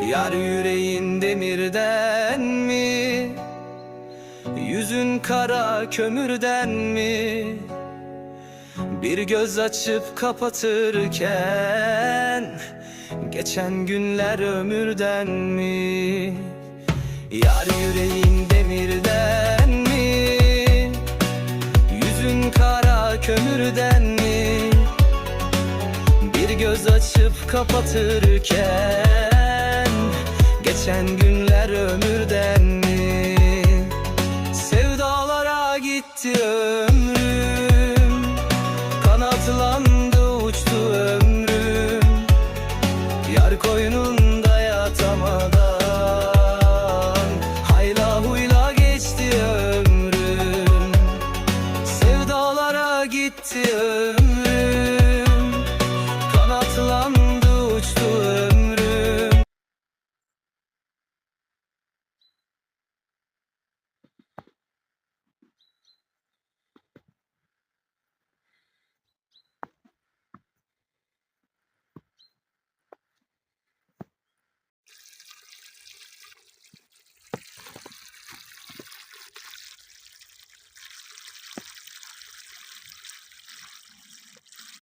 Yar yüreğin demirden mi? Yüzün kara kömürden mi? Bir göz açıp kapatırken geçen günler ömürden mi? Yar yüreğin demirden mi? Yüzün kara kömürden mi? Bir göz açıp kapatırken geçen günler